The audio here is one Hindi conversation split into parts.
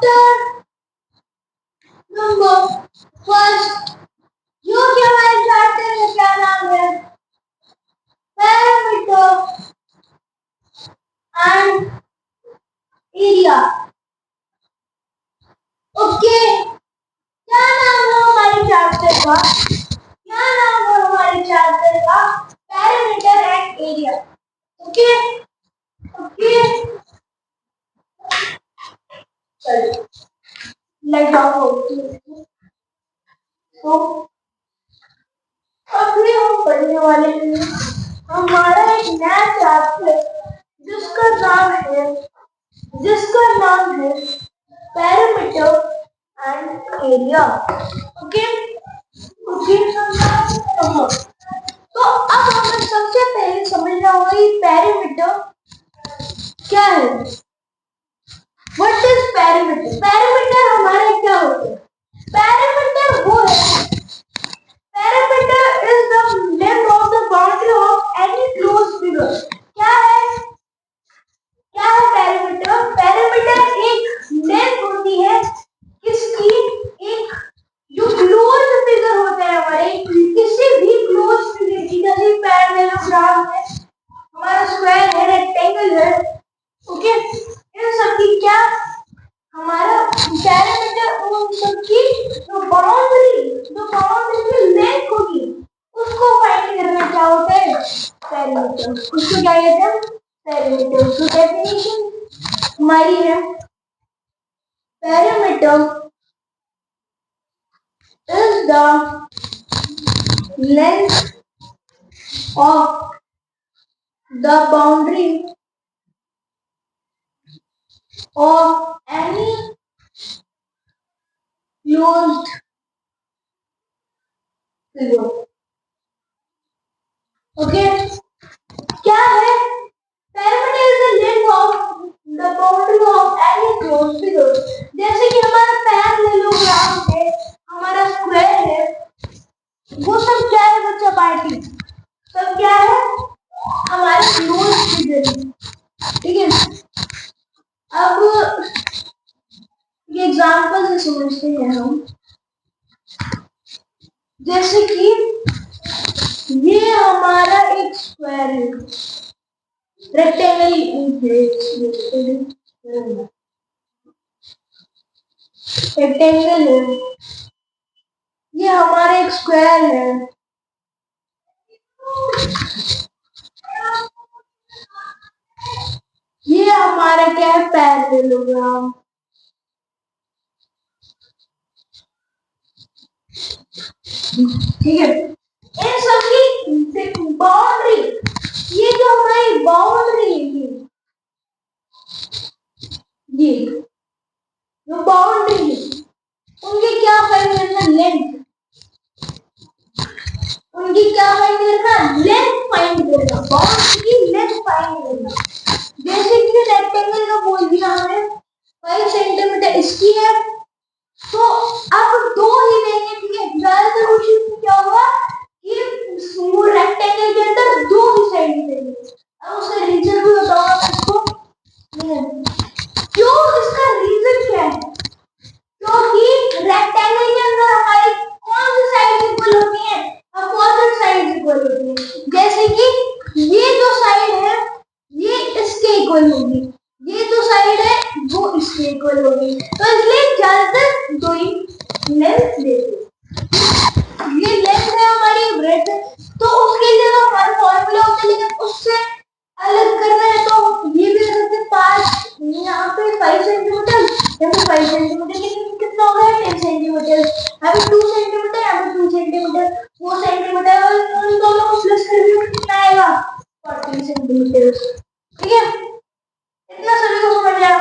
चैप्टर नंबर फर्स्ट, जो कि हमारे चैप्टर का क्या नाम है, पैरामीटर एंड एरिया। ओके, क्या नाम है हमारे चैप्टर का, क्या नाम है हमारे चैप्टर का, parameter and area. Okay okay, चलिए लाइट ऑफ होती है। तो अभी हम पढ़ने वाले हैं हमारा एक नया चैप्टर जिसका नाम है parameter and area. Okay okay, तो अब हमें सबसे पहले समझना होगा ये पैरामीटर क्या है। What is parameter? पैरामीटर हमारे क्या होते हैं? पैरामीटर वो है, parameter is the length of the boundary of any closed figure। क्या है पैरामीटर? पैरामीटर एक लेंथ होती है किसकी, एक जो क्लोज फिगर होता है हमारे, किसी भी क्लोज फिगर की, जैसे पैरेललोग्राम है, हमारा स्क्वायर है, रेक्टेंगल है, ओके, इन सब की क्या हमारा पैरामीटर, उन सब की जो बाउंड्री की लेंथ होगी उसको फाइंड करना क्या होता है, पैरामीटर। उसको क्या कहते हैं, पैरामीटर। उसकी डेफिनेशन हमारी है, parameter is the length of the boundary of any closed figure। Okay, क्या है parameter? Is the length of the boundary of any closed figure. जैसे कि हमारा पैरेललोग्राम है, हमारा स्क्वायर है, वो सब क्या है बच्चा पार्टी, सब क्या है हमारे क्लोज्ड फिगर। ठीक है, अब ये एग्जांपल से समझते हैं हम। जैसे कि ये हमारा एक स्क्वायर है, रेक्टेंगल है, ये हमारा एक स्क्वायर है, ये हमारा क्या है, पैरेललोग्राम। ठीक है, इन सबकी बाउंड्री, ये जो हमारी बाउंड्री है, ये जो बाउंड्री है, उनकी क्या फाइंड करना, लेंथ। उनकी क्या फाइंड करना, लेंथ फाइंड करना, बाउंड्री की लेंथ फाइंड करना। जैसे कि रेक्टेंगल का बोल दिया हमें 5 सेंटीमीटर इसकी है, तो अब दो ही लेंगे। ठीक है, ज्यादातर क्वेश्चन में क्या होगा कि वो रेक्टेंगल के अंदर दो ही साइड लेंगे। अब उसका रीजन भी बताऊंगा आपको। क्यों, इसका रीजन क्या है? क्योंकि रेक्टेंगल के अंदर हमारी कौन सी साइड इक्वल होती है, अपोजिट साइड इक्वल होती है। जैसे कि ये जो साइड है ये इसके इक्वल होगी, ये जो साइड है वो इसके इक्वल होगी, तो इसलिए ज्यादातर दो ही लेंथ लेते। ये लेंथ है हमारी, ब्रेड्थ है, तो उसके लिए तो हमारा फॉर्मूला होता है, लेकिन उससे अलग करना है तो ये भी कर सकते हैं। 5 यहाँ पे 5 सेंटीमीटर, यहाँ पे 5 सेंटीमीटर, कितना हो गया 10 सेंटीमीटर, यहाँ पे 2 सेंटीमीटर, यहाँ पे 2 सेंटीमीटर, 4 सेंटीमीटर, और उन दोनों को प्लस करके कितना आएगा, 40 सेंटीमीटर। ठीक है, इतना सभी को समझ आया,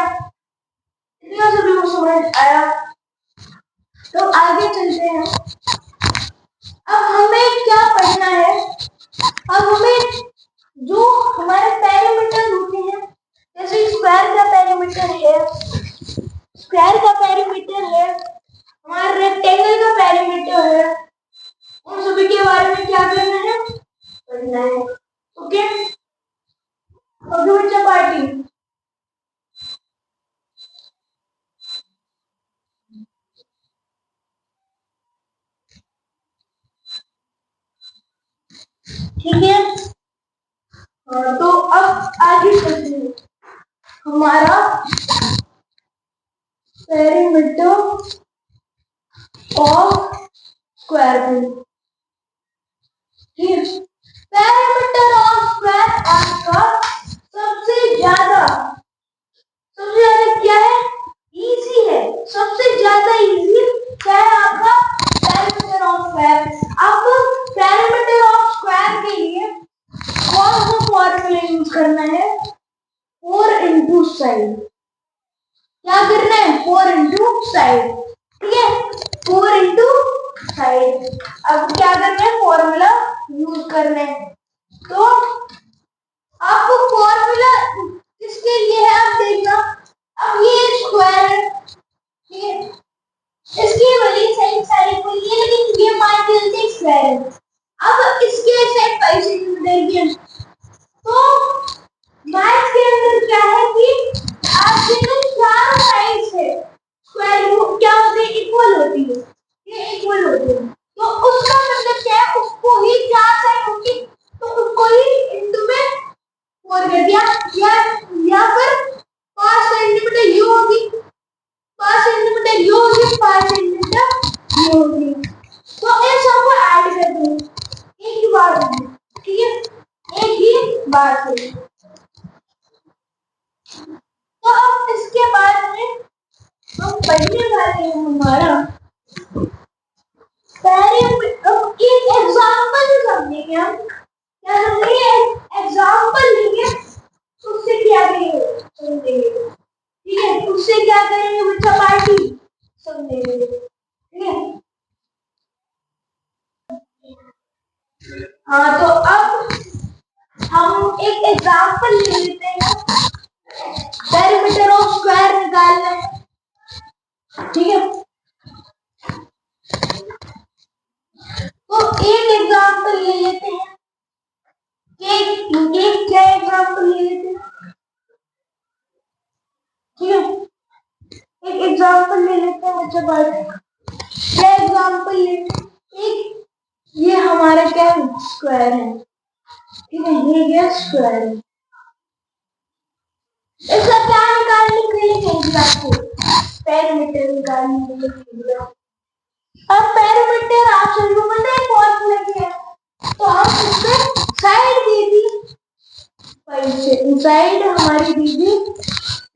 इतना सभी को समझ आया। तो आगे चलते हैं। अब हमें क्या पढ़ना है, अब हमें जो हमारे पैरामीटर होते हैं, जैसे स्क्वायर का पैरामीटर है, हमारा रेक्टेंगल का पैरामीटर है, उन सभी के बारे में क्या करना है, पढ़ना है। ओके, बच्चा पार्टी हमारा पेरीमीटर ऑफ स्क्वायर है। पेरीमीटर ऑफ स्क्वायर आपका सबसे ज्यादा क्या है, इजी है। सबसे ज्यादा इजी क्या है आपका पेरीमीटर ऑफ स्क्वायर। अब पेरीमीटर ऑफ स्क्वायर के लिए कौन सा फॉर्मूला यूज करना है, 4 इंटू साइड। क्या करना है, 4 इंटू साइड, ठीक है, 4 इंटू साइड। अब क्या करना है, फॉर्मूला यूज करना है। तो आपको फॉर्मूला किसके लिए है आप देखना। अब ये स्क्वायर है, ठीक है, इसकी वाली साइड को ये, लेकिन ये मान के चलते स्क्वायर है। अब इसके साइड 5 सेंटीमीटर की, तो मैथ के अंदर क्या है कि आपके जो चार साइड्स है स्क्वायर वो क्या होते हैं, इक्वल होती है, ये इक्वल होते हैं। तो उसका मतलब क्या है, उसको ही चार साइड होती, तो उसको ही इनटू में 4 कर दिया, या फिर 5 सेंटीमीटर यू होगी, 5 सेंटीमीटर यू होगी, 5 सेंटीमीटर यू होगी। तो इन सबको ऐड कर दो एक ही बार में, ठीक है, एक ही बार से। तो अब इसके बाद में हम पढ़ने वाले हैं हमारा एक एग्जांपल समझेंगे। हम क्या समझेंगे, एग्जांपल लेंगे, उससे क्या करेंगे समझेंगे, ठीक है, उससे क्या करेंगे बच्चा, पार्टी समझेंगे, ठीक है। हाँ, तो अब हम एक एग्जांपल ले लेते हैं, पेरीमीटर ऑफ स्क्वायर निकालना है, ठीक है। तो एक एग्जांपल ले लेते हैं, क्या एग्जांपल ले लेते हैं, ठीक है, एक एग्जांपल ले लेते हैं बच्चा, क्या एग्जांपल ले, एक ये हमारा क्या स्क्वायर है, ठीक है, ये क्या स्क्वायर है। इसका क्या निकालने के लिए चाहिए आपको, पेरीमीटर निकालने के लिए चाहिए। अब पेरीमीटर आप सभी को पता है फॉर्मूला क्या है, तो हम इसमें साइड दे दी, साइड हमारी दी थी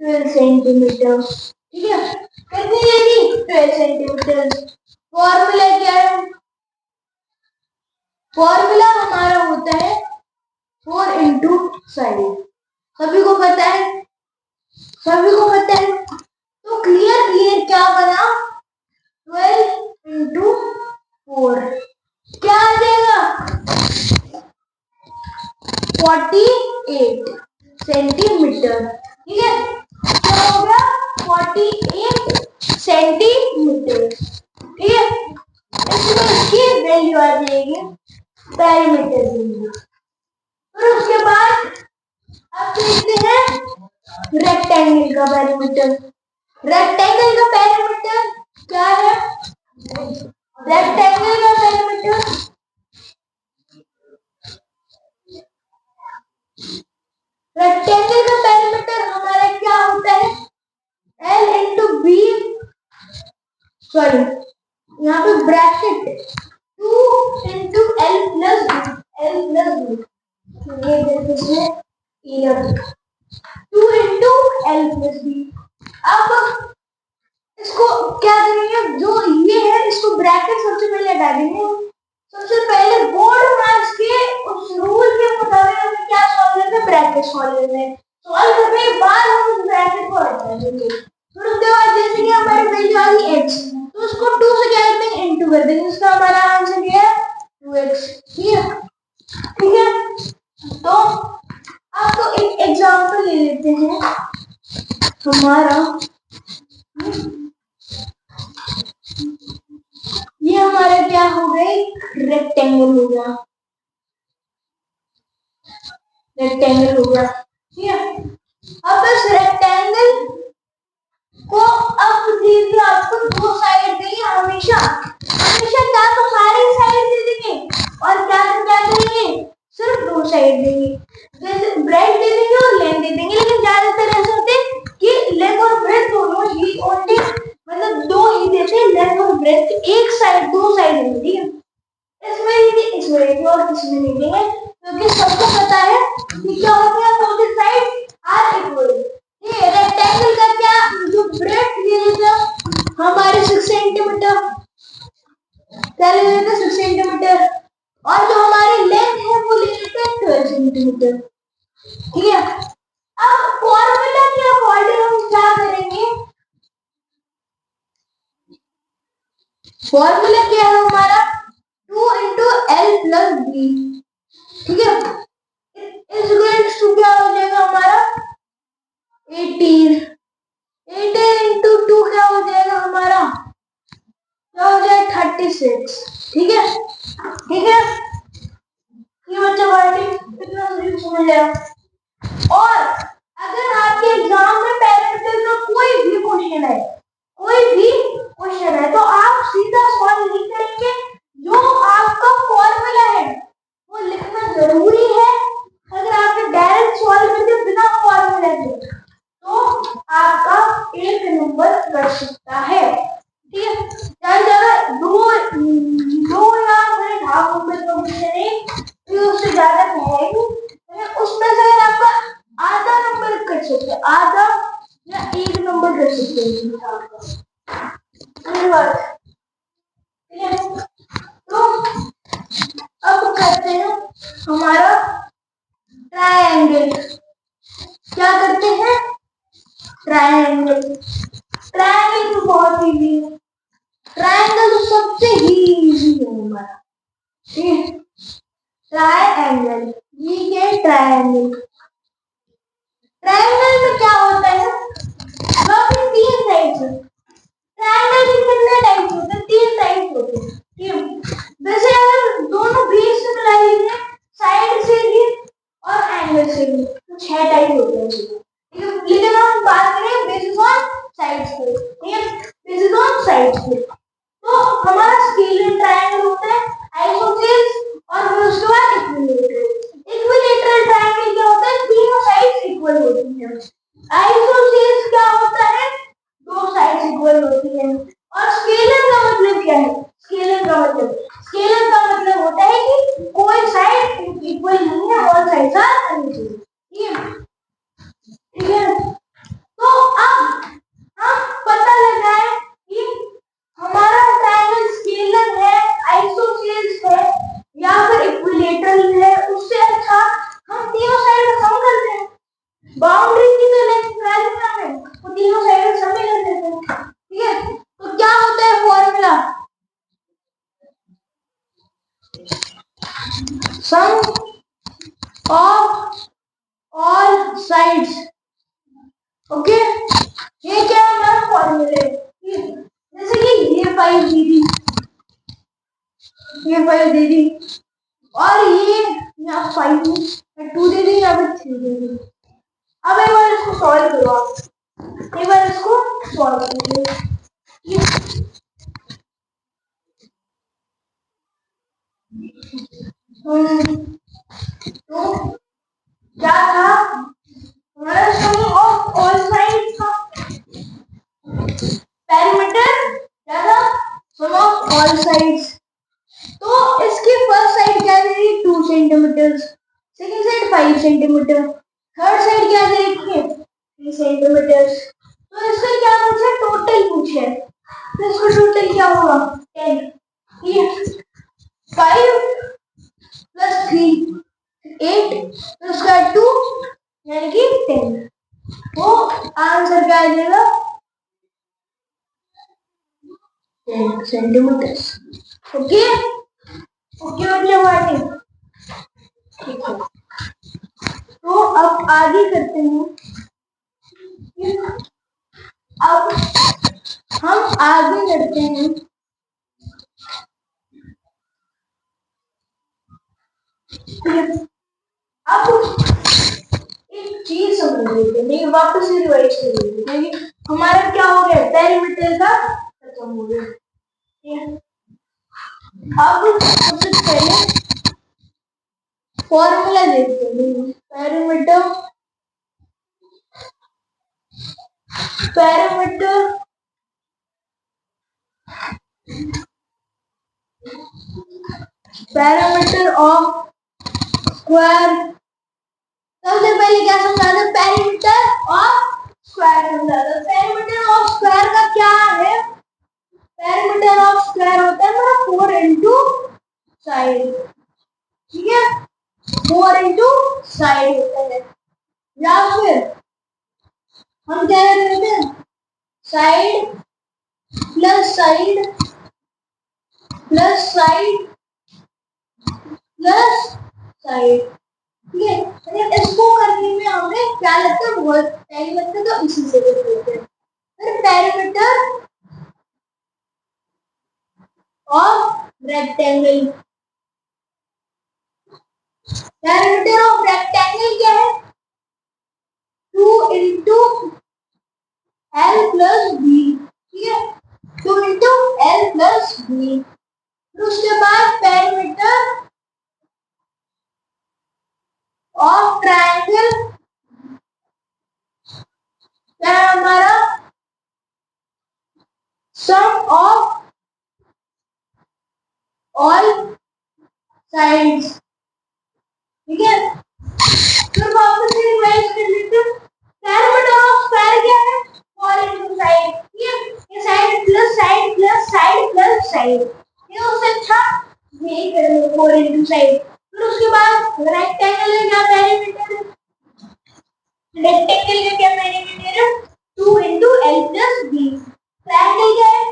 12 सेंटीमीटर, ठीक है, कितनी दे दी 12 सेंटीमीटर। फॉर्मूला क्या है, फॉर्मूला हमारा होता है 4 इंटू साइड, सभी को पता है, सभी को पता है। तो क्लियर क्या बना, 12 इंटू 4 क्या आ जाएगा, 48 सेंटीमीटर, ठीक है, क्या हो गया 48 सेंटीमीटर, ठीक है। इसमें इसकी वैल्यू आ जाएगी पेरीमीटर की। और उसके बाद अब देखते हैं रेक्टेंगल का पेरीमीटर। रेक्टेंगल का पेरीमीटर क्या है, रेक्टेंगल का पेरीमीटर हमारा क्या होता है, L इंटू बी, सॉरी यहाँ पे bracket 2 into L plus B, ये देखिए 2 इंटू L प्लस बी। अब इसको क्या करेंगे, जो ये है इसको ब्रैकेट सबसे पहले हटा देंगे। सबसे पहले बोर्ड मैथ्स के उस रूल के मुताबिक हमें क्या सॉल्व करना है, ब्रैकेट सॉल्व करना है। सॉल्व करने के बाद हम उस ब्रैकेट को हटा देंगे। फिर उसके बाद जैसे कि हमारी वैल्यू आ गई x, तो उसको 2 से क्या करते हैं, इनटू कर देंगे, इसका हमारा आंसर ये है 2x, ठीक है, ठीक है। तो आपको एक एग्जांपल ले लेते हैं, हमारा ये हमारा क्या हो गया, रेक्टेंगल हो गया, रेक्टेंगल हो गया, ठीक है। अब इस रेक्टेंगल को अब दीजिए आपको 2 साइड देंगे, हमेशा हमेशा क्या तो सारी साइड दे देंगे, और क्या करेंगे सिर्फ 2 साइड देंगे, जैसे ब्रेड दे देंगे और लेंथ दे देंगे, लेकिन ज्यादातर ऐसे होते हैं ब्रेथ एक साइड, दो साइड है, ठीक है। इसमें नहीं थी, इसमें नहीं थी और इसमें नहीं देंगे, क्योंकि सबको पता है कि क्या होता है, बोथ साइड आर इक्वल। ये रेक्टेंगल का क्या जो ब्रेथ ले लेता हमारे 6 सेंटीमीटर, क्या ले लेते 6 सेंटीमीटर, और जो हमारी लेंथ है वो ले लेते हैं 12 सेंटीमीटर, ठीक है। अब फॉर्मूला के अकॉर्डिंग हम क्या करेंगे, फॉर्मूला क्या है हमारा 2 into L plus B, ठीक है। इस इक्वल्स टू क्या हो जाएगा हमारा 18, 18 into 2 क्या हो जाएगा हमारा, क्या हो जाएगा 36, ठीक है, ठीक है। ये बच्चा बाटी कितना समझ आया। और अगर आपके एग्जाम में पैरामीटर का कोई भी क्वेश्चन है, कोई भी क्वेश्चन है, तो आप सीधा सॉल्व नहीं करेंगे, जो आपका फॉर्मूला है वो लिखना जरूरी है। अगर आपने डायरेक्ट सॉल्व करके बिना फॉर्मूला के, तो आपका 1 नंबर कट सकता है, ठीक है। ज्यादा दो या ढाई नंबर का क्वेश्चन है, तो उससे ज्यादा है नहीं, उसमें से अगर आपका आधा नंबर कट सकते हैं, आधा या 1 नंबर कट सकते हैं, धन्यवाद, ठीक है। तो अब करते हैं हमारा ट्रायंगल, क्या करते हैं ट्रायंगल, ट्रायंगल तो बहुत इजी है, ट्रायंगल तो सबसे ही इजी है हमारा, ठीक है। ट्रायंगल, ये क्या है ट्रायंगल, ट्रायंगल में क्या होता है, वहां पे 3 साइड्स है, ट्रायंगल के कितने टाइप्स होते हैं, 3 टाइप्स होते हैं, ठीक है। वैसे अगर दोनों बीच से मिला लीजिए, साइड से भी और एंगल से भी, तो 6 टाइप होते हैं, ठीक है। लेकिन हम बात करें बेसिस ऑन साइड्स पे, ठीक है, बेसिस ऑन साइड्स पे, तो हमारा स्केलर ट्रायंगल होता है, आइसोसेल्स, और फिर उसके बाद इक्विलैटरल। इक्विलैटरल ट्रायंगल क्या होता है, तीनों साइड्स इक्वल होती हैं। आइसोसेल्स क्या होता है, दो साइड्स इक्वल होती हैं। और स्केलर का मतलब क्या है, स्केलर का मतलब होता है कि कोई साइड इक्वल नहीं है, ऑल साइड्स आर अनइक्वल, ठीक है। तो अब हम पता लगाए कि हमारा ट्रायंगल स्केलर है, आइसोसेल्स है या फिर इक्विलैटरल है, उससे अच्छा हम तीनों साइड का सम करते हैं, बाउंड्री की जो लेंथ वैल्यू है वो तीनों साइड का सम कर देते हैं, ठीक है। तो क्या होता है formula, sum of all sides, okay. ये क्या है हमारा फॉर्मूला, जैसे कि ये 5 दे दी, ये 5 दे दी, और ये यहाँ 5 2 दे दी, यहाँ पे 3 दे दी। अब एक बार इसको सॉल्व करो, आप एक बार इसको सॉल्व करिए, तो क्या था हमारा सम ऑफ ऑल साइड्स था, पैरामीटर क्या था, सम ऑफ ऑल साइड्स। तो इसकी फर्स्ट साइड क्या दे रही 2 centimetre, second side 5 centimetre, third side क्या दे रखी है 3 सेंटीमीटर। तो इसका क्या पूछा, टोटल पूछा है, तो इसका टोटल क्या होगा 10, ये 5 प्लस 3 8, तो उसका 2 यानी कि 10, तो आंसर क्या आ जाएगा 10 सेंटीमीटर, ओके, ओके बच्चे, ठीक है। तो अब आगे करते हैं, अब हम आगे करते हैं, अब एक चीज समझ लेते हैं, वापस से रिवाइज कर लेते हैं, हमारा क्या हो गया पैरामीटर का खत्म हो गया, अब सबसे पहले फॉर्मूला देखते हैं, पैरामीटर पैरामीटर ऑफ स्क्वायर, सबसे पहले क्या समझा था, पैरामीटर ऑफ स्क्वायर समझा था। पैरामीटर ऑफ स्क्वायर का क्या है, पैरामीटर ऑफ स्क्वायर होता है हमारा 4 इंटू साइड, ठीक है, 4 इंटू साइड होता है, या फिर हम क्या करते हैं, side plus side plus side plus side, ठीक है। अगर इसको करने में हमें क्या लगता है, बहुत टाइम लगता है, तो इसी से करते हैं। फिर parameter of rectangle, parameter of rectangle क्या है, 2 इंटू एल प्लस बी, ठीक है, 2 इंटू एल प्लस बी। फिर उसके बाद पैरामीटर ऑफ ट्रायंगल क्या है हमारा, सम ऑफ ऑल साइड्स, ठीक है। फिर वापस से रिवाइज कर लेते हैं, पैरामीटर ऑफ स्क्वायर क्या है, 4 इंटू साइड, ठीक है, ये side plus side plus side plus side, ये उससे अच्छा यही करेंगे 4 इंटू साइड। फिर उसके बाद रेक्टेंगल का क्या पैरामीटर है, रेक्टेंगल का क्या पैरामीटर है, 2 into L plus B. Triangle क्या है,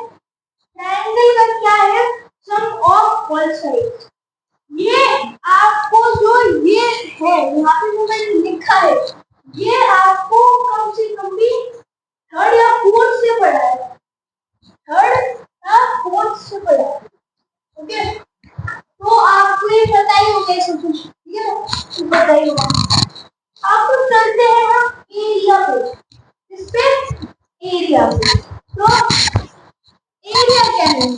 ट्रायंगल का क्या है, सम ऑफ ऑल साइड्स। ये आपको जो ये है यहाँ पे जो मैंने लिखा है, ये आपको कम से कम भी थर्ड या फोर्थ से पढ़ा है, थर्ड या फोर्थ से पढ़ा है, ओके। तो आपको ये पता ही होगा सब कुछ, ठीक है, तो पता ही होगा। आपको चलते हैं हम एरिया पे, इस पे एरिया पे, तो एरिया क्या है,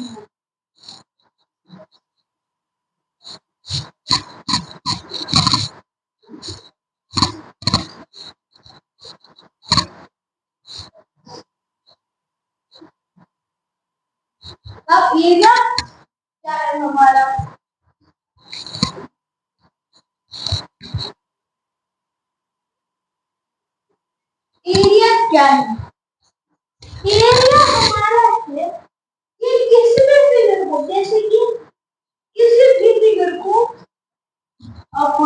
अब एरिया क्या है हमारा, एरिया क्या है, एरिया हमारा है कि किसी भी फिगर को, जैसे कि किसी भी फिगर को आप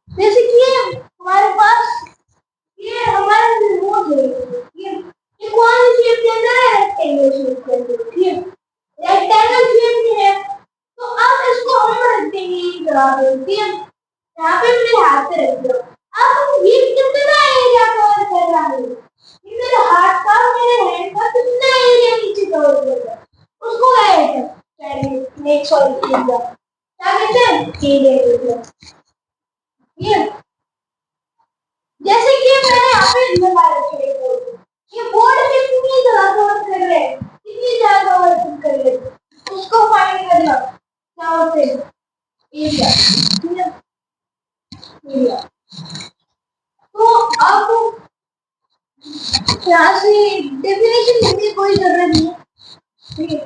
जैसे कि हमारे पास ये हमारा रिमोट है, ये कौन सी शेप के अंदर है, रेक्टेंगल शेप के अंदर, ठीक है, रेक्टेंगल शेप में है। तो अब इसको हम रख देंगे इस तरह से, ठीक है, यहाँ पे मेरे हाथ पे रख दिया। अब ये कितना एरिया कवर कर रहा है, ये मेरे हाथ का मेरे हैंड का कितना एरिया नीचे कवर कर रहा है, उसको क्या कहते हैं, नेक्स्ट सॉरी एरिया, क्या कहते हैं, एरिया, ये जैसे कि मैंने यहाँ पे लगा रखे हैं बोर्ड, ये बोर्ड कितनी जगह कवर कर रहे हैं, कितनी जगह कवर कर रहे हैं, उसको फाइंड करना क्या होते हैं, एरिया, ठीक है, एरिया। तो अब यहाँ से डेफिनेशन लिखने की कोई जरूरत नहीं है, ठीक है,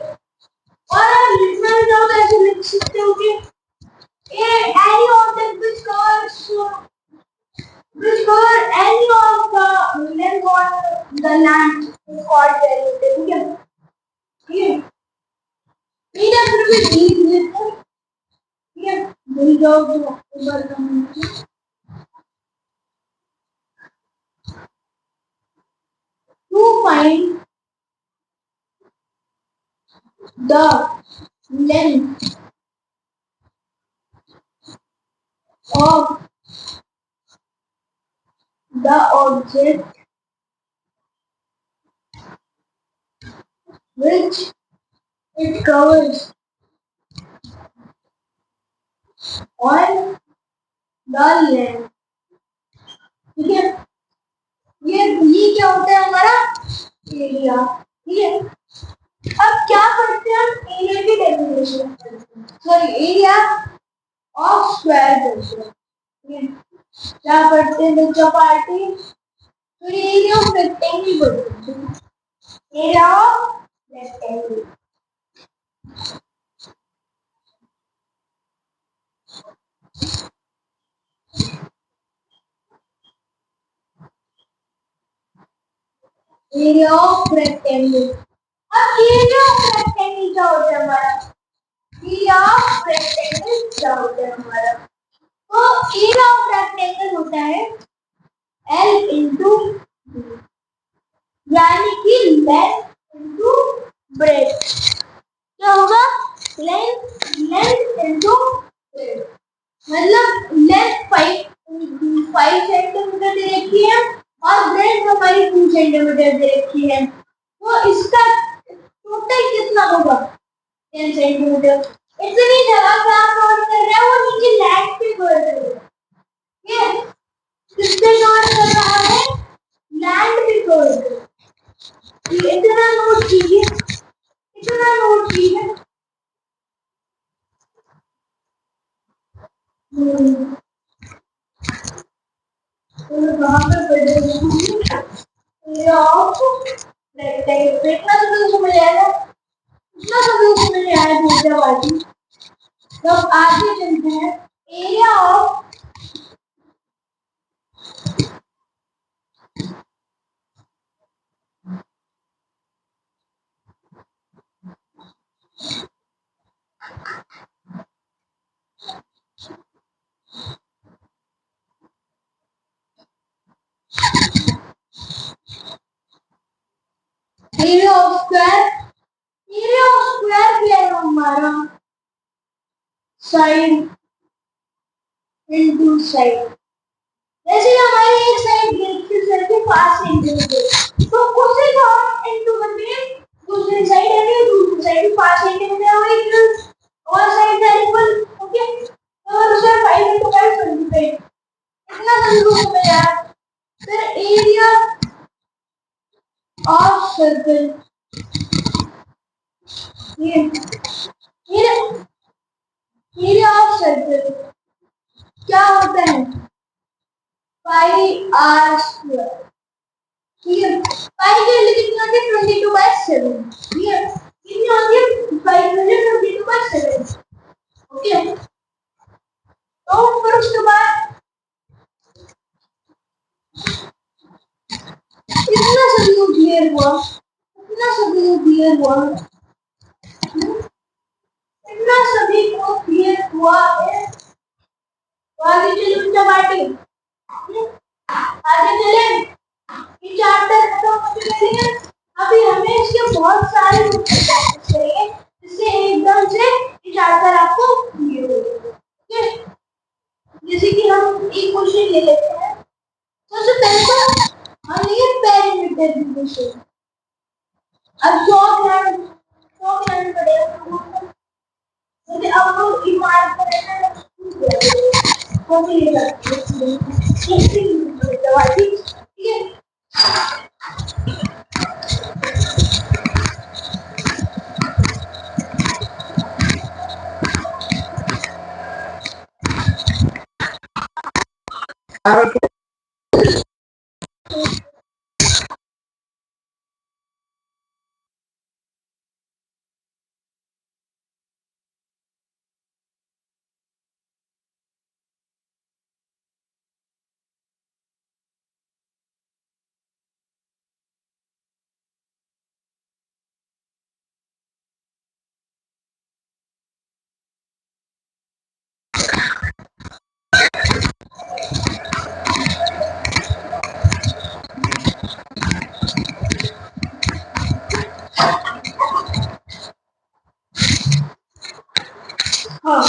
और आप लिखना भी चाहो तो ऐसे लिख सकते हो कि any object which cover any of the length on the land is called perimeter, ठीक है, ठीक है, एरिया फिर भी ठीक लिखते हैं, ठीक है, भूल जाओ तो ऊपर comment to find the length of the object which it covers on the land, ठीक है, ये क्या होता है हमारा एरिया, ठीक है। अब क्या करते हैं हम, एरिया की डेफिनेशन करते हैं, सॉरी एरिया ऑफ स्क्वायर करते हैं, ठीक है, क्या करते हैं बच्चों पार्टी, तो एरिया ऑफ रेक्टेंगल करते हैं, area of rectangle, area of rectangle. अब एरिया ऑफ रेक्टेंगल क्या होता है हमारा? एरिया ऑफ रेक्टेंगल क्या होता है हमारा? तो एरिया ऑफ रेक्टेंगल होता है L इंटू, यानी कि लेंथ इंटू ब्रेथ। क्या होगा? Length into breadth. मतलब लेंथ 5 सेंटीमीटर दे रखी है और ब्रेथ हमारी 2 सेंटीमीटर दे रखी है। तो इसका टोटल कितना होगा? 10 सेंटीमीटर। इतनी जगह पे आप नोट कर रहे हो, वो नीचे लैंड पे नोट कर रहे हो। ये किस पे नोट कर रहा है? लैंड पे नोट कर रहा है। इतना नोट कीजिए, इतना नोट कीजिए। वहां पर रेक्टेंगल इतना सब समझ आएगा, इतना सब समझ आया दूसरा वाली। तो आगे चलते हैं। Area of area of square. Area of square क्या है हमारा? Side into side. जैसे हमारी एक साइड दूसरे के 5 सेंटीमीटर, तो उसे को हम इंटू करके दूसरी साइड है, दूसरी साइड 5 सेंटीमीटर होगी और साइड है इक्वल। ओके, तो उसे 5 इंटू 5 25। इतना जल्दी में यार। फिर एरिया ऑफ सर्कल, ये एरिया ऑफ सर्कल क्या होता है? पाई आर स्क्वायर। ठीक है, पाई की वैल्यू कितनी होती है? 22/7। ठीक है, कितनी होती है? पाई की वैल्यू 22/7। ओके, तो फिर उसके बाद इतना सब क्लियर हुआ, इतना सब क्लियर हुआ, इतना सभी को क्लियर हुआ है। तो आगे चलिए चपाटी, आगे चले। ये चैप्टर खत्म हो चुके हैं। अभी हमें इसके बहुत सारे प्रैक्टिस करेंगे, जिससे एकदम से ये चैप्टर आपको क्लियर हो जाएगा। जैसे कि हम एक क्वेश्चन ले लेते हैं। सबसे पहले तो हम ये पेरीमीटर की क्वेश्चन। अब 100 ग्राम पड़ेगा। जैसे अब लोग इमारत करेंगे तो ये करते हैं। ठीक है, हाँ,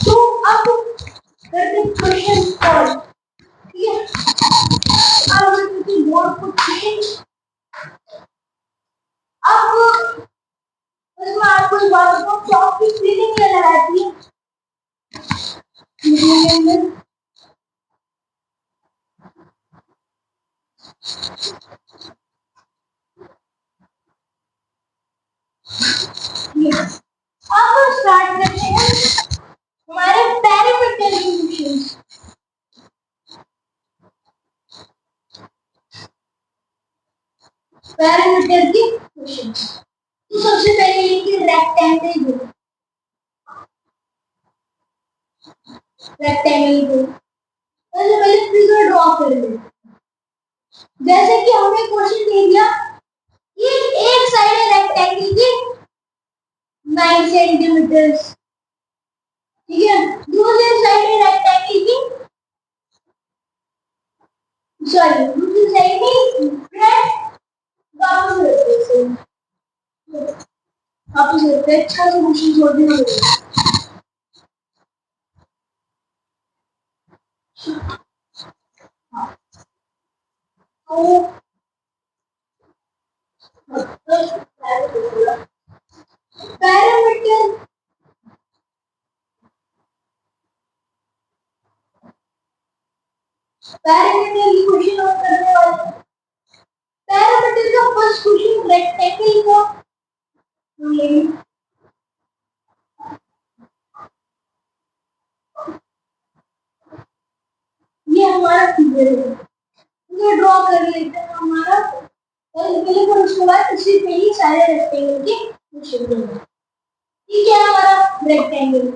तो अब क्वेश्चन सॉल्व। ठीक है, अब हम बोर्ड को चेंज। अब इसमें आपको एक बात बताऊं, चौक की फीलिंग ये लगाती है। अब स्टार्ट करते हैं हमारे पेरीमीटर क्वेश्चंस। पेरीमीटर की क्वेश्चंस। तो सबसे पहले लिखिए रेक्टेंगल। रेक्टेंगल को। सबसे पहले फिगर ड्रॉ कर लेते हैं। जैसे कि हमें क्वेश्चन दे दिया कि एक साइड है रेक्टेंगल की 9 सेंटीमीटर, ठीक है, दूसरी साइड है रेक्टेंगल की, सॉरी दूसरी साइड में वापस रहते हैं, अच्छा से क्वेश्चन छोड़ देना पड़ेगा। पैरामीटर पैरामीटर की क्वेश्चन और करने वाले। पैरामीटर का फर्स्ट क्वेश्चन रेक्टेंगल का ये हमारा फिगर है, ये ड्रॉ कर लेते हैं हमारा पहले, फिर उसके बाद इसी पे ही सारे रेक्टेंगल के क्वेश्चन देंगे। ठीक है, हमारा रेक्टेंगल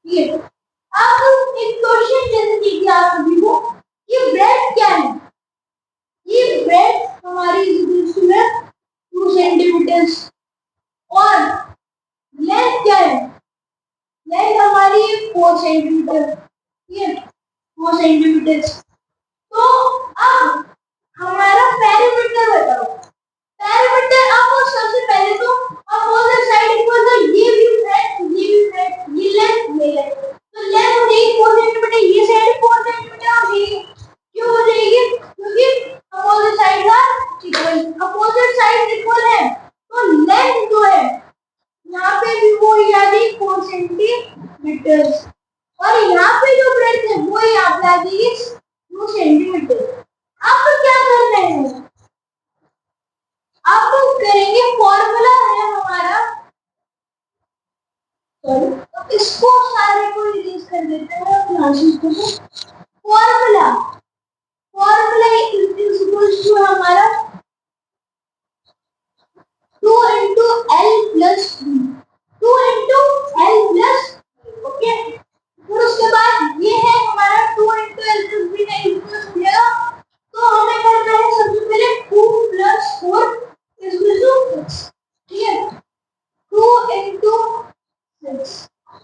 ये अब एक क्वेश्चन जैसे दीजिए आप सभी को, ये ब्रेड क्या है? ये ब्रेड हमारी 2 सेंटीमीटर और लेंथ क्या है? लेंथ हमारी 4 सेंटीमीटर, ठीक है, 4 सेंटीमीटर। तो अब हमारा पैरामीटर बताओ। पैरामीटर आपको सबसे पहले तो अपोजिट साइड इक्वल तो ये भी ब्रेड, ये भी ब्रेड, ये लेंथ, ये लेंथ, तो लेंथ हो जाएगी 4 सेंटीमीटर, ये साइड 4 सेंटीमीटर हो जाएगी। क्यों हो जाएगी? क्योंकि अपोजिट साइड का इक्वल, अपोजिट साइड इक्वल है तो लेंथ जो है यहाँ पे भी वो यानी 4 सेंटीमीटर और यहाँ पे जो ब्रेड है वो यहाँ पे आ जाएगी 2 सेंटीमीटर। अब क्या करना है? अब करेंगे, फॉर्मूला है हमारा, तो इसको सारे को रिलीज कर देते हैं क्लासेस को। Formula formula is equal to हमारा 2 into L plus 2 into L plus, okay. फिर उसके बाद ये है हमारा 2 into L plus b का इक्वल हो जाएगा, तो हमें करना है सबसे पहले 2 plus 4 is equal to 6, ठीक है, 2 into 6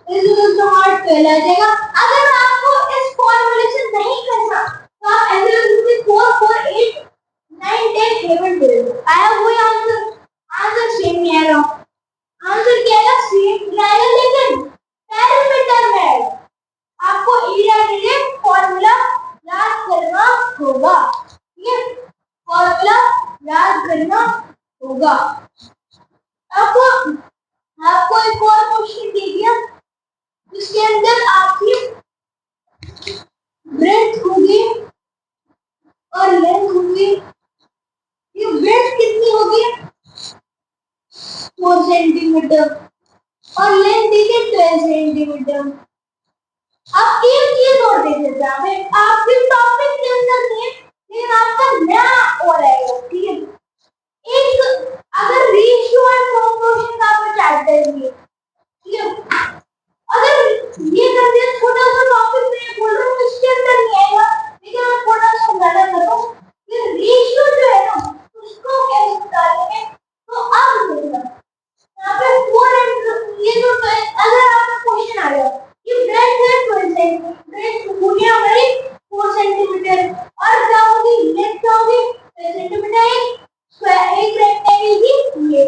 is equal to हमारा 12 आ जाएगा। अगर आपको इस फॉर्मूले से नहीं करना तो आप ऐसे लिखोगे 4 4 8 9 10 11 12, आया वही आंसर। आंसर सेम नहीं आएगा, आंसर क्या आएगा? सेम आएगा, लेकिन पैरामीटर में आपको एरिया के लिए फॉर्मूला याद करना होगा, ठीक है, फॉर्मूला याद करना होगा। आपको एक और क्वेश्चन दे दिया जिसके अंदर आपकी ब्रेड्थ होगी और लेंथ होगी। ये ब्रेड्थ कितनी होगी? 4 सेंटीमीटर और लेंथ दी थी 12 सेंटीमीटर। अब एक चीज और देख लेते हैं, आपके टॉपिक के अंदर नहीं लेकिन आपका नया और आएगा, ठीक है। एक अगर रेशियो एंड प्रोपोर्शन का आपको चैप्टर है, ठीक है, अगर ये कर दिया छोटा सा टॉपिक मैं बोल रहा हूँ इसके अंदर नहीं आएगा, लेकिन मैं थोड़ा सा समझाना चाहता हूँ कि रेशियो जो है ना उसको कैसे निकालेंगे। तो अब देखना यहाँ पे 4 एंड ये जो अगर आपका क्वेश्चन आ गया कि ब्रेड है 12 सेंटीमीटर, ब्रेड होगी हमारी 4 सेंटीमीटर और क्या होगी? लेंथ क्या होगी? 12 सेंटीमीटर। एक रेक्टेंगल की ये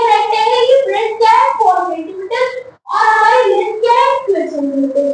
रेक्टेंगल की ब्रेड क्या है? 4 सेंटीमीटर और हमारी लेंथ क्या है? 12 सेंटीमीटर।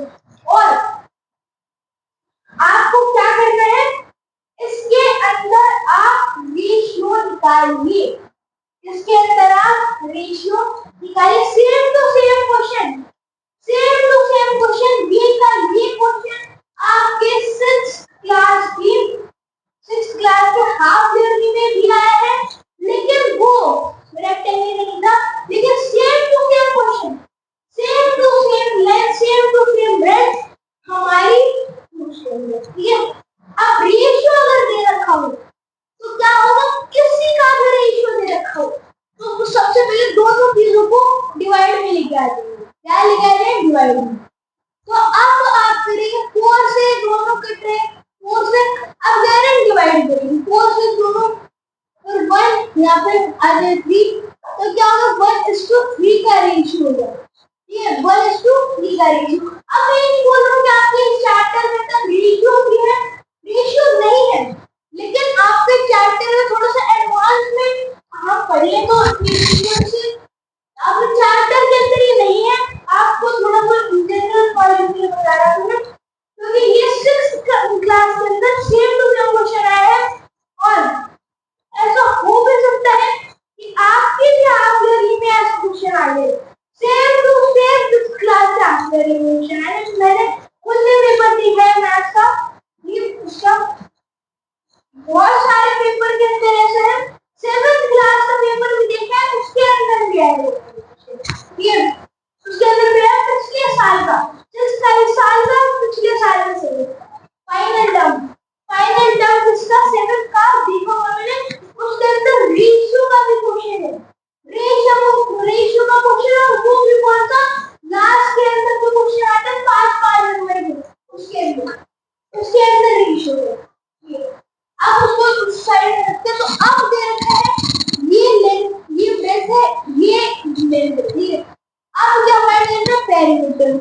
डिवाइड। तो अब आप करेंगे 4 से दोनों कट रहे, 4 से अब डायरेक्ट डिवाइड करेंगे 4 से दोनों, और 1 यहाँ पे आ जाए 3, तो क्या होगा 1:3 का रेशियो होगा। ठीक है, 1:3 का रेशियो। अब मैं नहीं बोल रहा हूँ कि आपके इस चैप्टर में तक रेशियो भी है, रेशियो नहीं है, लेकिन आपके चैप्टर में थोड़ा सा एडवांस में आप पढ़िए तो रेशियो से अब चैप्टर के अंदर ये नहीं है, आपको थोड़ा बहुत जनरल नॉलेज के बता रहा हूँ, क्योंकि ये 6th क्लास के अंदर सेम टू सेम क्वेश्चन आया है, और ऐसा हो भी सकता है कि आपके भी हाफ ईयरली में ऐसा क्वेश्चन आ जाए, same to same 6th class के हाफ ईयरली में क्वेश्चन आया। मैंने खुद ने पेपर देखा है मैथ्स का, ये उसका बहुत सारे पेपर के अंदर ऐसा है, 7th क्लास का पेपर भी देखा है, उसके अंदर भी आया है, उसके अंदर भी है पिछले साल का, जिस साल का पिछले साल का से फाइनल टर्म किसका 7th का देखो मैंने, उसके अंदर रेशियो का भी क्वेश्चन है, रेशियो का क्वेश्चन, और वो भी कौन सा लास्ट के अंदर जो क्वेश्चन आता है 5 नंबर में, उसके अंदर रेशियो है। अब उसको उस साइड में रखते हैं, तो अब दे रखा है ये लेंथ, ये ब्रेथ है, ये लेंथ है, ठीक है। अब क्या हमारे लेना parameter,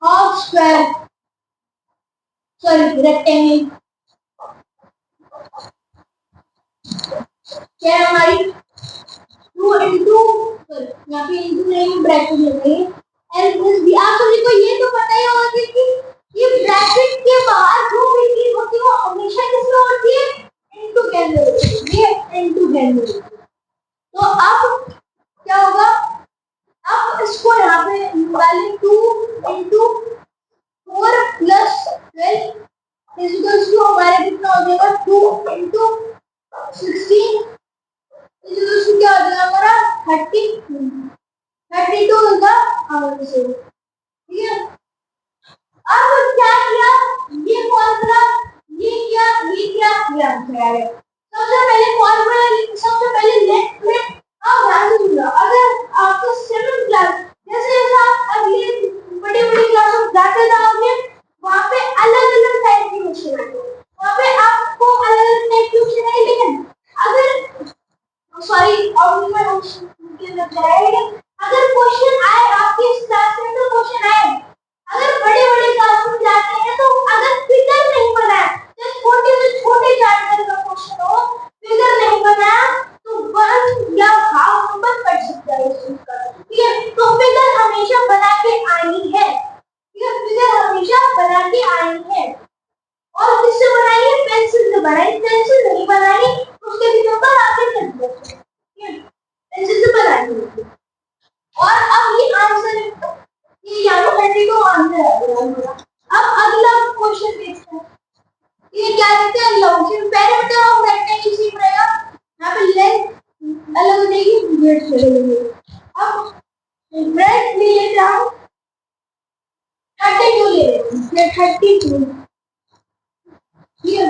half square, sorry rectangle, क्या है हमारी 2 इंटू, यहाँ पे इंटू नहीं ब्रैकेट लगाइए, एल प्लस बी। आप सभी को ये तो पता ही होगा कि ये ब्रैकेट के बाहर जो भी चीज होती है वो हमेशा किसमें होती है, इनटू के अंदर होती है, ये इनटू के अंदर होती है। तो अब क्या होगा, अब इसको यहाँ पे value 2 into 4 plus 12 is to हमारे कितना हो जाएगा 2 इंटू 16 इज क्या हो जाएगा हमारा 32 होगा आंसर, ठीक है। अब क्या किया, ये फॉर्मूला, ये क्या, ये आंसर आ गया। सबसे पहले लेफ्ट में अब ध्यान से सुनिए, अगर आपको 7th क्लास जैसे जैसे आप अगले बड़ी बड़ी क्लास में जाते जाओगे, वहाँ पे अलग अलग टाइप के क्वेश्चन आएंगे, वहाँ पे आपको अलग अलग टाइप के क्वेश्चन आएंगे, लेकिन अगर सॉरी और मैं उनके लग जाएगा, अगर क्वेश्चन आए आपके इस क्लास में तो क्वेश्चन आए, अगर बड़े बड़े क्लास में जाते हैं तो अगर फिगर नहीं बनाया, तो छोटे से छोटे चैप्टर का क्वेश्चन हो, फिगर नहीं बनाया तो 1 या हाफ नंबर कट सकता है इस चीज का, ठीक है। तो फिगर हमेशा बना के आनी है, ठीक है, फिगर हमेशा बना के आनी है, और किससे बनाई है, पेंसिल से बनाई, पेंसिल नहीं बनाई उसके भी नंबर आपके कट जाते हैं, ठीक है, पेंसिल से बनाई। और अब ये आंसर ये यहाँ पे 32 आंसर है। अब अगला क्वेश्चन देखते हैं, ये क्या देते हैं, लॉन्गिट्यूड पैरामीटर ऑफ रेक्टेंगल सीख रहेगा, यहाँ पे लेंथ अलग हो जाएगी, ब्रेड्थ अलग हो जाएगी। अब ब्रेड्थ ले लेते हैं 32 ले लेते हैं, 32 ठीक है,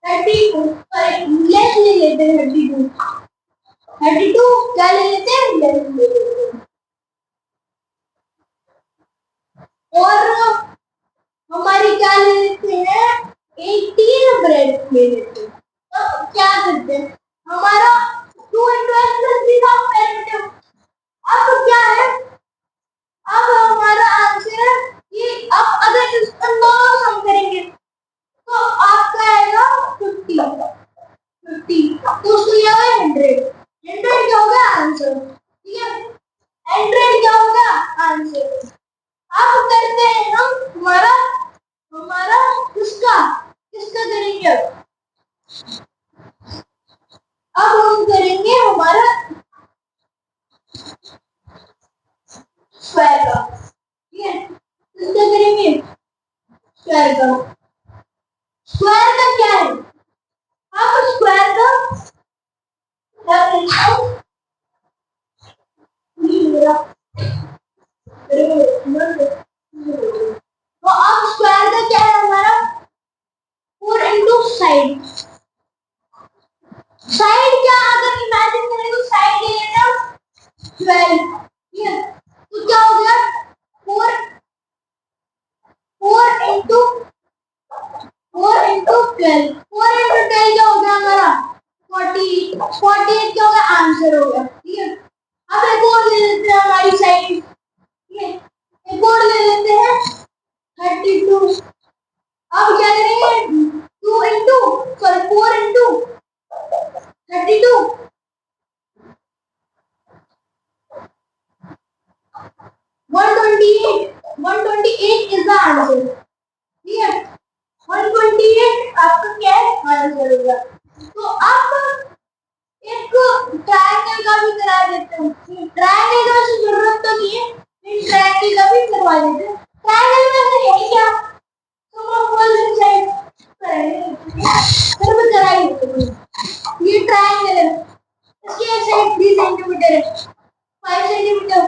32 लेंथ ले लेते हैं 32 क्या ले लेते हैं, लेंथ ले लेते हैं, और हमारी क्या ले लेते हैं 18 ब्रेड ले लेते हैं। तो क्या करते हैं, हमारा 2 into x plus b का पैरामीटर, अब क्या है, अब हमारा आंसर है ये, अब अगर इसका दोनों सम करेंगे तो आपका आएगा 50 तो उसको ये होगा 100 क्या होगा आंसर, ठीक है, 100 क्या होगा आंसर। अब करते हैं हम हमारा किसका करेंगे, अब हम करेंगे हमारा स्क्वायर का, ठीक है, किसका करेंगे, स्क्वायर का। स्क्वायर का क्या है, आप स्क्वायर का क्या करेंगे, तो अब स्क्वायर का क्या है हमारा 4 into साइड 12, ठीक है। तो क्या हो गया, 4 4 इंटू 12, 4 इंटू 10 क्या हो गया हमारा 48 क्या हो गया, आंसर हो गया, ठीक है। अब एक और ले लेते हैं हमारी साइड, ठीक है, एक और ले लेते हैं 32। अब क्या करेंगे, 2 into sorry 4 into 32, 128 is the answer, ठीक है। 128 आपका क्या है, आंसर होगा। तो अब एक ट्रायंगल का भी करा देते हैं, ट्रायंगल का वैसे जरूरत तो नहीं है, लेकिन ट्रायंगल का भी करवा देते हैं। ट्रायंगल में से है क्या, सम ऑफ ऑल साइड करेंगे, फिर भी कराई देते। ये ट्रायंगल है, इसकी साइड 3 सेंटीमीटर है, 5 सेंटीमीटर,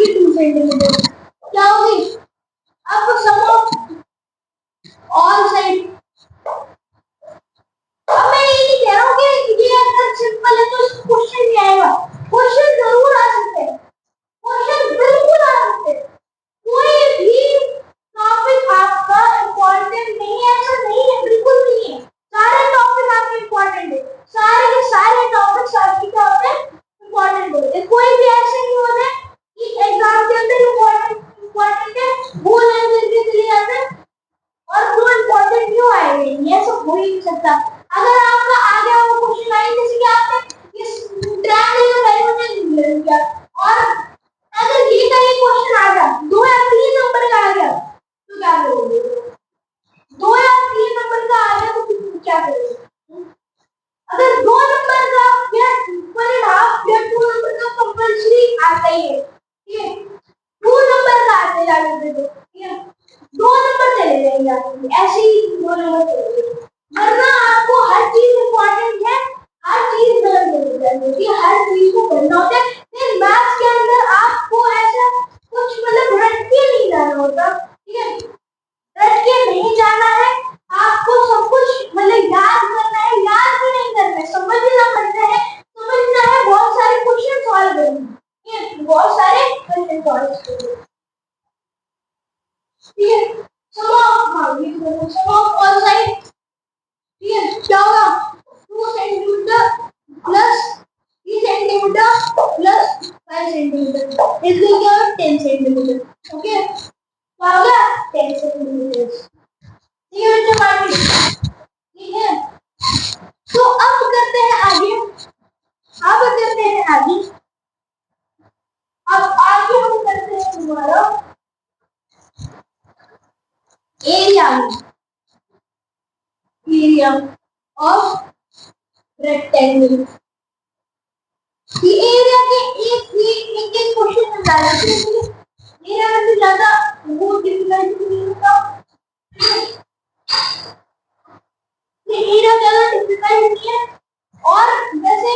ये 2 सेंटीमीटर, क्या होगी, अब सम ऑफ ऑल साइड। अब मैं ये नहीं कह रहा हूँ कि ये अगर सिंपल है तो क्वेश्चन नहीं आएगा, क्वेश्चन जरूर आ सकते हैं, क्वेश्चन बिल्कुल आ सकते हैं। कोई भी टॉपिक आपका इम्पोर्टेंट नहीं है, ऐसा नहीं है, बिल्कुल नहीं है। सारे टॉपिक आपके इम्पोर्टेंट है, सारे के सारे टॉपिक्स आपके क्या होते हैं, इम्पोर्टेंट होते हैं। कोई भी ऐसे नहीं होता है कि एग्जाम के अंदर इम्पोर्टेंट है, वो लेवल के चले जाते हैं और वो इम्पोर्टेंट क्यों आएंगे, ये सब हो ही नहीं सकता। अगर आपका आ गया वो क्वेश्चन आए, जैसे कि आपने इस ट्रायंगल का वैल्यू नहीं ले लिया, और अगर ये का ये क्वेश्चन आ गया 2 या 3 नंबर का आ गया तो क्या करोगे, 2 या 3 नंबर का आ गया तो फिर क्या करोगे। अगर 2 नंबर का या 1.5 या 2 नंबर का कंपल्सरी आता ही है, ठीक है, 2 नंबर का आते जाने दो, ठीक है, 2 नंबर चले जाएंगे, ऐसे ही 2 नंबर चले जाएंगे। वरना आपको हर चीज इम्पोर्टेंट है, हर चीज गलत होती है, हर चीज को करना होता है। लेकिन मैथ्स के अंदर आपको ऐसा कुछ मतलब रट के नहीं जाना होता, ठीक है, रट के नहीं जाना है, आपको सब कुछ मतलब याद करना है, याद भी नहीं करना है, समझना पड़ता है, समझना है, बहुत सारे क्वेश्चन सॉल्व करने, ठीक है, बहुत सारे क्वेश्चन सॉल्व करने, ठीक है। सम ऑफ ऑल साइड, ठीक है, क्या होगा 2 centimetre plus 3 centimetre plus 5 centimetre इसलिए क्या होगा 10 सेंटीमीटर, ओके, क्या होगा 10 सेंटीमीटर, ठीक है बच्चों, बाकी ठीक है। तो अब करते हैं आगे, अब आगे हम करते हैं हमारा एरिया ऑफ रेक्टेंगल। ये एरिया के एक क्वेश्चन में डाल देते हैं, एरिया में से ज्यादा वो डिफिकल्ट नहीं होता, ये एरिया ज्यादा डिफिकल्ट नहीं है। और वैसे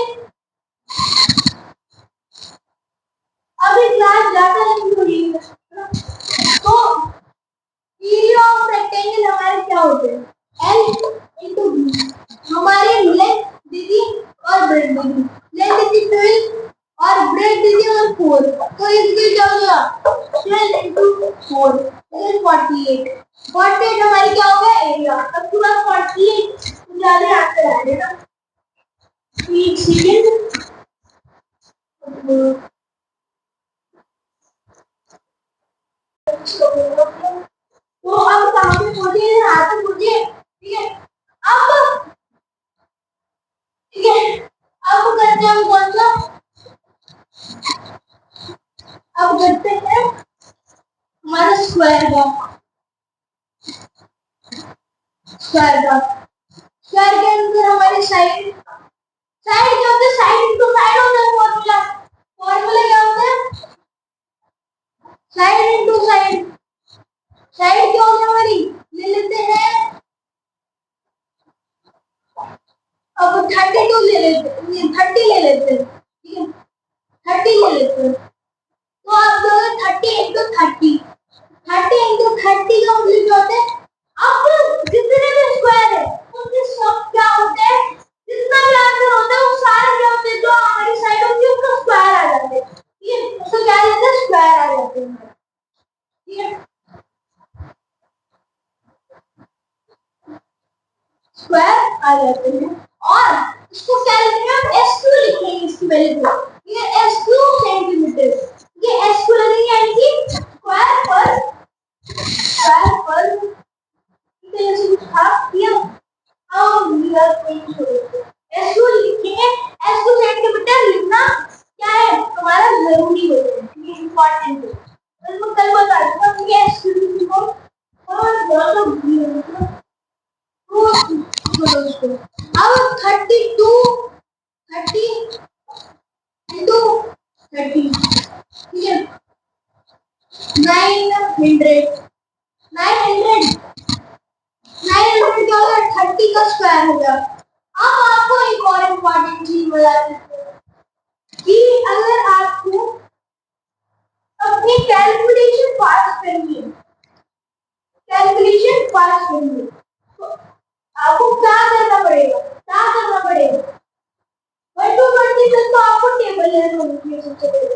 अभी क्लास ज्यादा नहीं हो रही है, तो एरिया ऑफ रेक्टेंगल हमारे क्या होते हैं, L इंटू बी, हमारी लेंथ दीदी और ब्रेड दीदी, लेंथ दीदी 12 और ब्रेड दीदी और 4, तो इसके क्या होगा 12 इंटू 4 इज 48, 48 हमारी क्या हो गया एरिया। अब पूरा 48 ज्यादा आंसर आ जाएगा, एक सेकंड, तो अब कहाँ पे पहुंचे, यहाँ तक पहुंचे, ठीक है। अब ठीक है, अब करते हैं हम कौन सा, अब करते हैं हमारा स्क्वायर का, स्क्वायर के अंदर हमारी साइड क्या होता है, साइड टू साइड होता है, फॉर्मूला क्या होता है, साइड इनटू साइड, साइड क्या होगी हमारी, ले लेते हैं, अब 32 ले लेते हैं, 30 ले लेते हैं, ठीक है, 30 ले लेते हैं, तो आप दोगे 30 इंटू 30, 30 इंटू 30 का मतलब क्या होता है, अब जितने भी स्क्वायर है उनके सब क्या होते हैं, जितना भी आंसर होता है वो सारे क्या होते हैं, जो हमारी साइड होती है उसका स्क्वायर आ जाते हैं, आ जाते हैं और इसको क्या लिखेंगे हम S2 लिखेंगे इसकी वैल्यू को। ये S2 सेंटीमीटर, ये S2 लगेंगे यानी स्क्वायर पर जैसे हाफ किया हम लिया S2 लिखेंगे। S2 सेंटीमीटर लिखना क्या है हमारा जरूरी हो है, ये इम्पोर्टेंट है। तो मैं कल बता दूंगा कि S2 को और बहुत अब 30 into 30 ठीक है 900 क्या होगा 30 का स्क्वायर हो गया। अब आपको एक और इम्पोर्टेंट चीज बता देते हैं कि अगर आपको अपनी कैलकुलेशन फास्ट करनी है तो आपको क्या करना पड़ेगा 1 to 20 तक तो आपको टेबल लर्न होनी है सबसे पहले।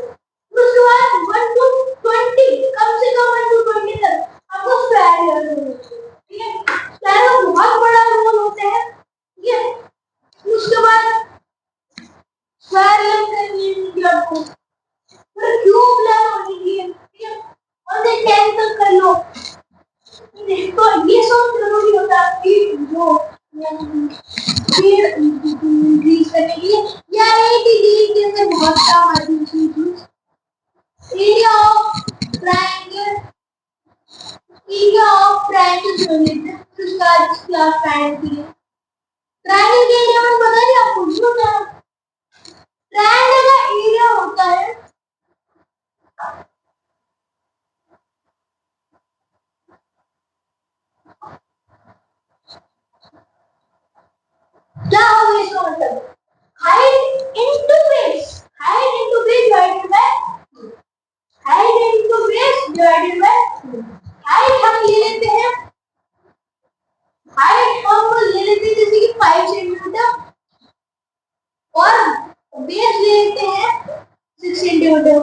उसके बाद 1 to 20 कम से कम 1 to 20 तक आपको स्क्वायर लर्न होनी चाहिए। ठीक है स्क्वायर का बहुत बड़ा रोल होता है। ठीक है उसके बाद स्क्वायर लर्न करनी है आपको फिर क्यूब लर्न होनी चाहिए। ठीक है और ये कैंसिल कर लो तो ये सब जरूरी होता है कि जो फिर इंक्रीज करने के लिए या एक ही चीज से बहुत काम आती है। एरिया ऑफ ट्रायंगल जो लेते हैं उसका क्लास ट्रायंगल के एरिया में पता नहीं आपको जो ट्रायंगल का एरिया होता है क्या होगा इसका मतलब height into base divided by height हम ले लेते हैं जैसे कि 5 सेंटीमीटर और बेस ले लेते हैं 6 सेंटीमीटर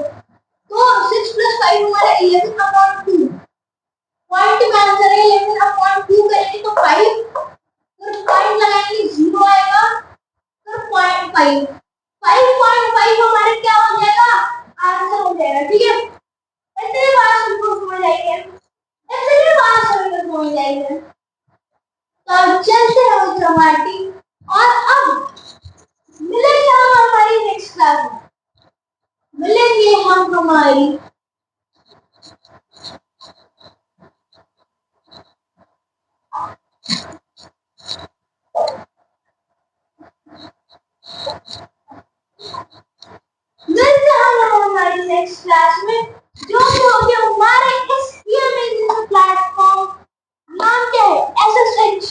तो 6 + 5 हमारा 11/2 पॉइंट में आंसर है 11/2 करेंगे तो 5 फिर पॉइंट लगाएंगे 0 आएगा फिर 0.5 5.5 हमारे क्या हो जाएगा आंसर हो जाएगा। ठीक है इतने बार सबको समझ आएगा तो अब चलते हैं ग्रामेटिक और अब मिलेंगे हम हमारी नेक्स्ट क्लास में मिलेंगे हम हमारी नेक्स्ट क्लास में जो होगी हमारे इस प्लेटफॉर्म नाम क्या है SSH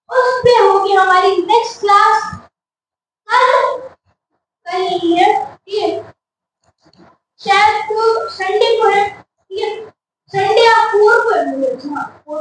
उस पे होगी हमारी नेक्स्ट क्लास कल नहीं है। ठीक है शायद तो संडे को है। ठीक है संडे आप 4 को है। हाँ 4 को